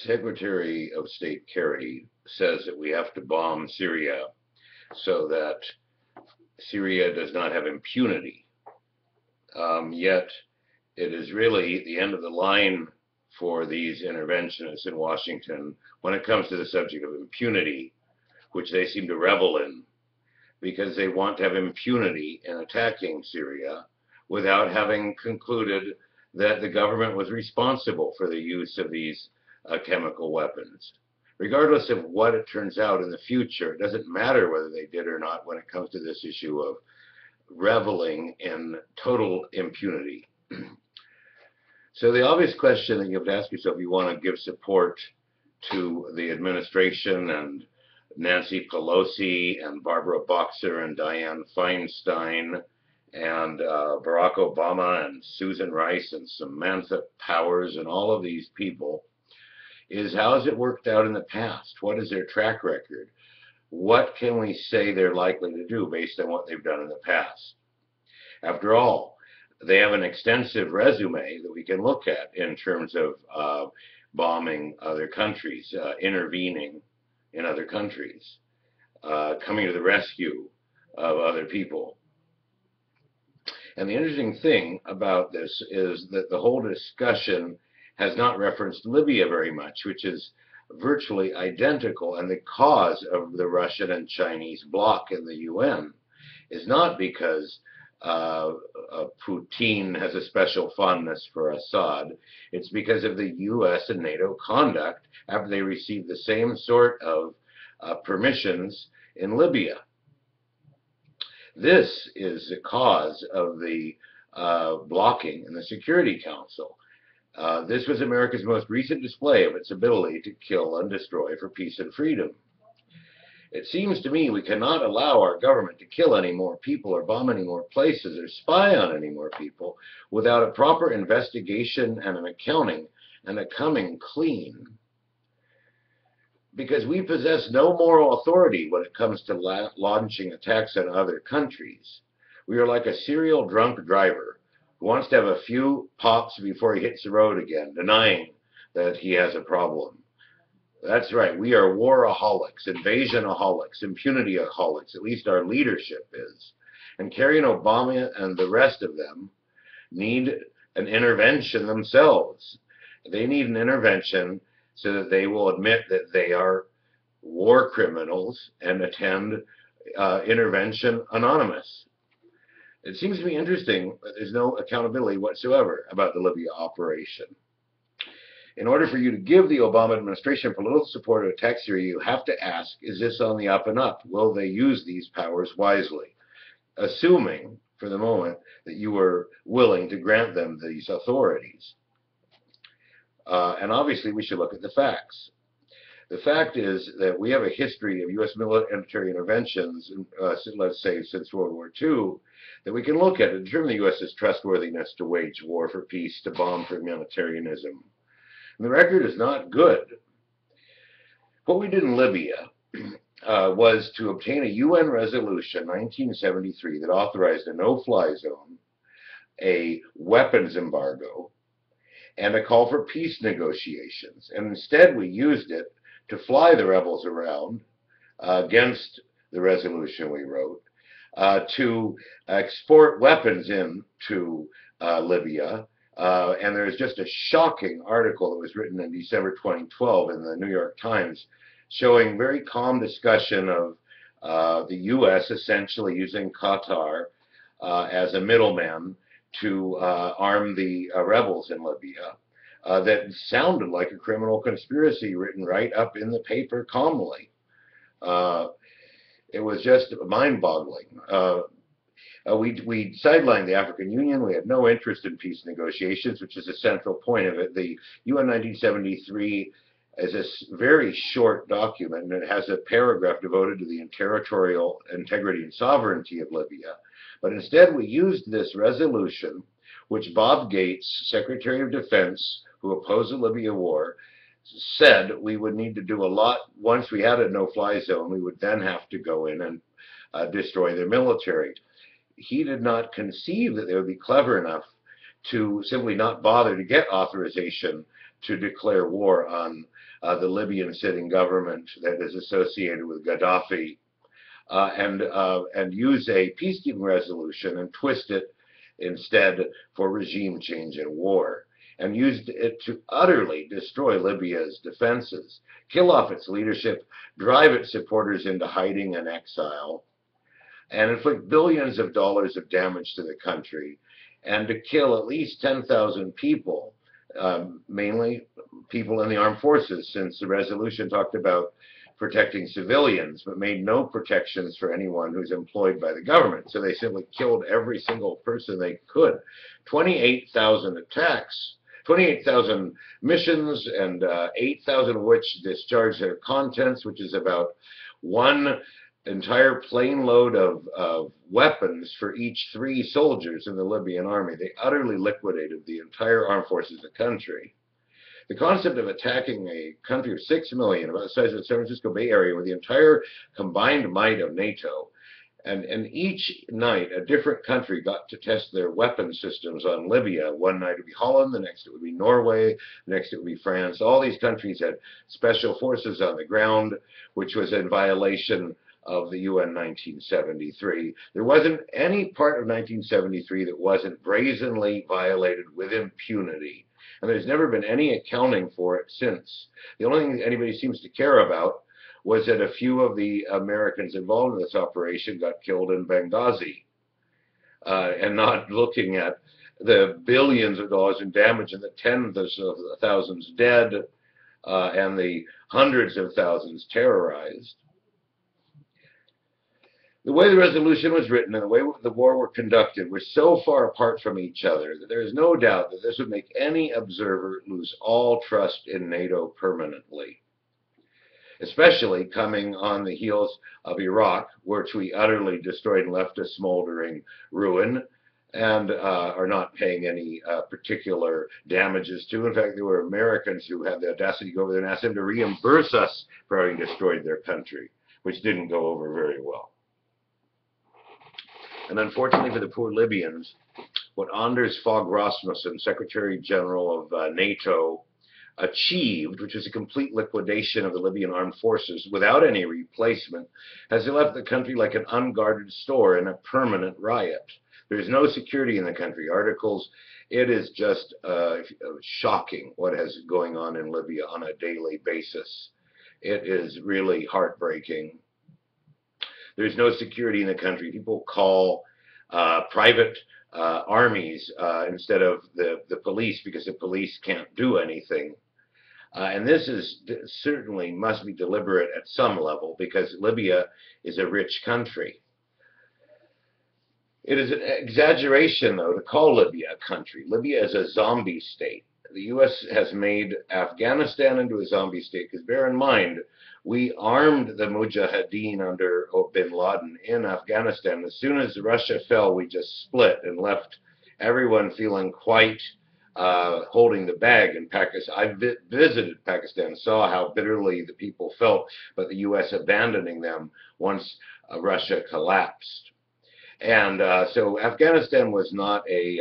Secretary of State Kerry says that we have to bomb Syria so that Syria does not have impunity. Yet it is really the end of the line for these interventionists in Washington when it comes to the subject of impunity, which they seem to revel in, because they want to have impunity in attacking Syria without having concluded that the government was responsible for the use of these chemical weapons. Regardless of what it turns out in the future, it doesn't matter whether they did or not when it comes to this issue of reveling in total impunity. So the obvious question that you have to ask yourself, you want to give support to the administration and Nancy Pelosi and Barbara Boxer and Dianne Feinstein and Barack Obama and Susan Rice and Samantha Powers and all of these people is, how has it worked out in the past? What is their track record? What can we say they're likely to do based on what they've done in the past? After all, they have an extensive resume that we can look at in terms of bombing other countries, intervening in other countries, coming to the rescue of other people. And the interesting thing about this is that the whole discussion has not referenced Libya very much, which is virtually identical, and the cause of the Russian and Chinese bloc in the UN is not because Putin has a special fondness for Assad. It's because of the US and NATO conduct after they received the same sort of permissions in Libya. This is the cause of the blocking in the Security Council. This was America's most recent display of its ability to kill and destroy for peace and freedom. It seems to me we cannot allow our government to kill any more people or bomb any more places or spy on any more people without a proper investigation and an accounting and a coming clean. Because we possess no moral authority when it comes to launching attacks on other countries. We are like a serial drunk driver who wants to have a few pops before he hits the road again, denying that he has a problem. That's right, we are war-aholics, invasion-aholics, impunity-aholics, at least our leadership is. And Kerry and Obama and the rest of them need an intervention themselves. They need an intervention so that they will admit that they are war criminals and attend Intervention Anonymous. It seems to be interesting that there's no accountability whatsoever about the Libya operation. In order for you to give the Obama administration political support to attack Syria, you have to ask, is this on the up and up? Will they use these powers wisely? Assuming, for the moment, that you were willing to grant them these authorities. And obviously, we should look at the facts. The fact is that we have a history of U.S. military interventions, let's say since World War II, that we can look at to determine the U.S.'s trustworthiness to wage war for peace, to bomb for humanitarianism. And the record is not good. What we did in Libya was to obtain a UN resolution, 1973, that authorized a no-fly zone, a weapons embargo, and a call for peace negotiations. And instead, we used it to fly the rebels around against the resolution we wrote, to export weapons into Libya. And there's just a shocking article that was written in December 2012 in the New York Times showing very calm discussion of the U.S. essentially using Qatar as a middleman to arm the rebels in Libya. That sounded like a criminal conspiracy written right up in the paper calmly. It was just mind-boggling. We sidelined the African Union. We had no interest in peace negotiations, which is a central point of it. The UN 1973 is a very short document, and it has a paragraph devoted to the territorial integrity and sovereignty of Libya. But instead, we used this resolution, which Bob Gates, Secretary of Defense, who opposed the Libya war, said we would need to do a lot. Once we had a no-fly zone, we would then have to go in and destroy their military. He did not conceive that they would be clever enough to simply not bother to get authorization to declare war on the Libyan sitting government that is associated with Gaddafi, and use a peacekeeping resolution and twist it instead for regime change and war, and used it to utterly destroy Libya's defenses, kill off its leadership, drive its supporters into hiding and exile, and inflict billions of dollars of damage to the country, and to kill at least 10,000 people, mainly people in the armed forces, since the resolution talked about protecting civilians, but made no protections for anyone who's employed by the government. So they simply killed every single person they could. 28,000 attacks, 28,000 missions, and 8,000 of which discharged their contents, which is about one entire plane load of weapons for each 3 soldiers in the Libyan army. They utterly liquidated the entire armed forces of the country. The concept of attacking a country of 6 million, about the size of the San Francisco Bay Area, with the entire combined might of NATO, and each night a different country got to test their weapon systems on Libya. One night it would be Holland, the next it would be Norway, the next it would be France. All these countries had special forces on the ground, which was in violation of the UN 1973. There wasn't any part of 1973 that wasn't brazenly violated with impunity. And there's never been any accounting for it since. The only thing anybody seems to care about was that a few of the Americans involved in this operation got killed in Benghazi, and not looking at the billions of dollars in damage and the tens of thousands dead, and the hundreds of thousands terrorized. The way the resolution was written and the way the war were conducted were so far apart from each other that there is no doubt that this would make any observer lose all trust in NATO permanently, especially coming on the heels of Iraq, which we utterly destroyed and left a smoldering ruin, and are not paying any particular damages to. In fact, there were Americans who had the audacity to go over there and ask them to reimburse us for having destroyed their country, which didn't go over very well. And unfortunately for the poor Libyans, what Anders Fogh Rasmussen, Secretary General of NATO, achieved, which was a complete liquidation of the Libyan armed forces without any replacement, has left the country like an unguarded store in a permanent riot. There's no security in the country. It is just shocking what is going on in Libya on a daily basis. It is really heartbreaking. There's no security in the country. People call private armies instead of the police, because the police can't do anything. And this is certainly must be deliberate at some level, because Libya is a rich country. It is an exaggeration, though, to call Libya a country. Libya is a zombie state. The U.S. has made Afghanistan into a zombie state, because bear in mind, we armed the Mujahideen under bin Laden in Afghanistan. As soon as Russia fell, we just split and left everyone feeling quite holding the bag in Pakistan. I visited Pakistan, saw how bitterly the people felt, but the U.S. abandoning them once Russia collapsed. And so Afghanistan was not a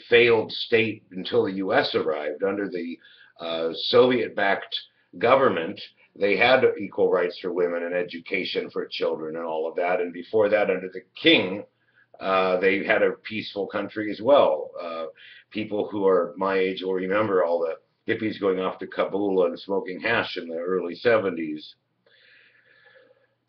failed state until the U.S. arrived. Under the Soviet-backed government, they had equal rights for women and education for children and all of that. And before that, under the king, they had a peaceful country as well. People who are my age will remember all the hippies going off to Kabul and smoking hash in the early 70s.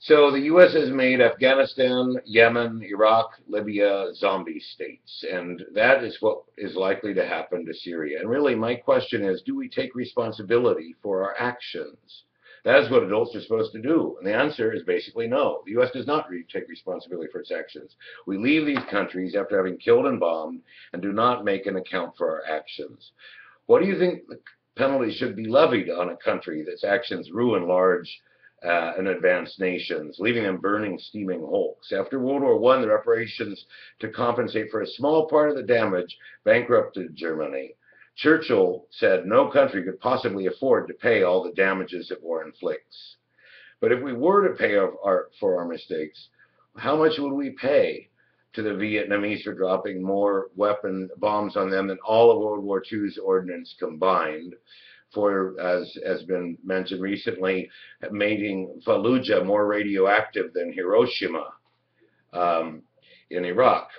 So the U.S. has made Afghanistan, Yemen, Iraq, Libya zombie states, and that is what is likely to happen to Syria. And really, my question is, do we take responsibility for our actions? That is what adults are supposed to do. And the answer is basically no. The U.S. does not take responsibility for its actions. We leave these countries after having killed and bombed and do not make an account for our actions. What do you think the penalty should be levied on a country that's actions ruin large and advanced nations, leaving them burning, steaming hulks? After World War I, the reparations to compensate for a small part of the damage bankrupted Germany. Churchill said no country could possibly afford to pay all the damages that war inflicts. But if we were to pay for our mistakes, how much would we pay? to the Vietnamese for dropping more weapon bombs on them than all of World War II's ordnance combined, for, as has been mentioned recently, making Fallujah more radioactive than Hiroshima in Iraq.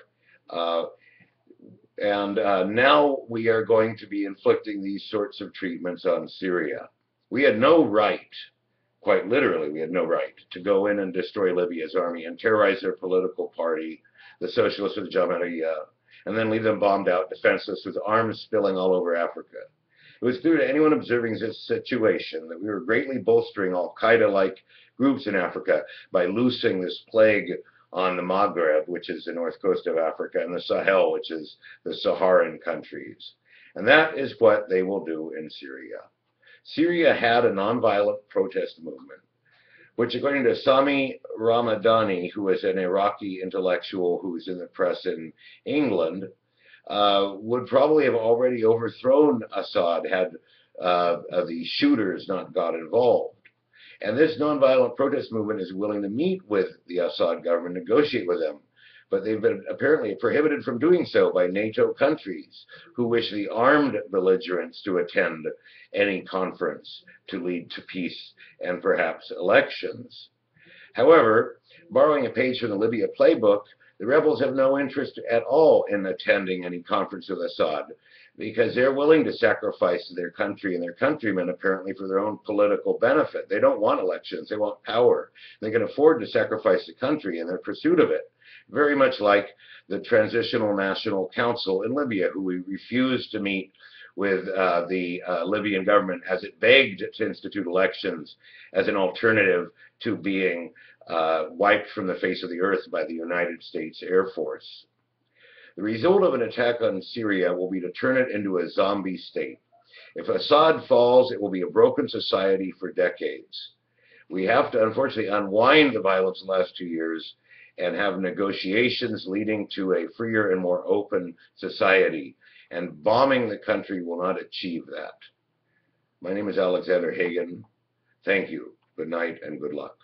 Now we are going to be inflicting these sorts of treatments on Syria. We had no right, quite literally, we had no right to go in and destroy Libya's army and terrorize their political party, the Socialists of Jamahiriya, and then leave them bombed out, defenseless, with arms spilling all over Africa. It was clear to anyone observing this situation that we were greatly bolstering al-Qaeda-like groups in Africa by loosing this plague on the Maghreb, which is the north coast of Africa, and the Sahel, which is the Saharan countries. And that is what they will do in Syria. Syria had a nonviolent protest movement, which, according to Sami Ramadani, who is an Iraqi intellectual who is in the press in England, would probably have already overthrown Assad had the shooters not got involved. And this nonviolent protest movement is willing to meet with the Assad government, negotiate with them, but they've been apparently prohibited from doing so by NATO countries who wish the armed belligerents to attend any conference to lead to peace and perhaps elections. However, borrowing a page from the Libya playbook, the rebels have no interest at all in attending any conference with Assad, because they're willing to sacrifice their country and their countrymen, apparently, for their own political benefit. They don't want elections, they want power. They can afford to sacrifice the country in their pursuit of it. Very much like the Transitional National Council in Libya, who we refused to meet with the Libyan government as it begged to institute elections as an alternative to being wiped from the face of the earth by the United States Air Force. The result of an attack on Syria will be to turn it into a zombie state. If Assad falls, it will be a broken society for decades. We have to, unfortunately, unwind the violence of the last 2 years and have negotiations leading to a freer and more open society. And bombing the country will not achieve that. My name is Alexander Hagen. Thank you. Good night and good luck.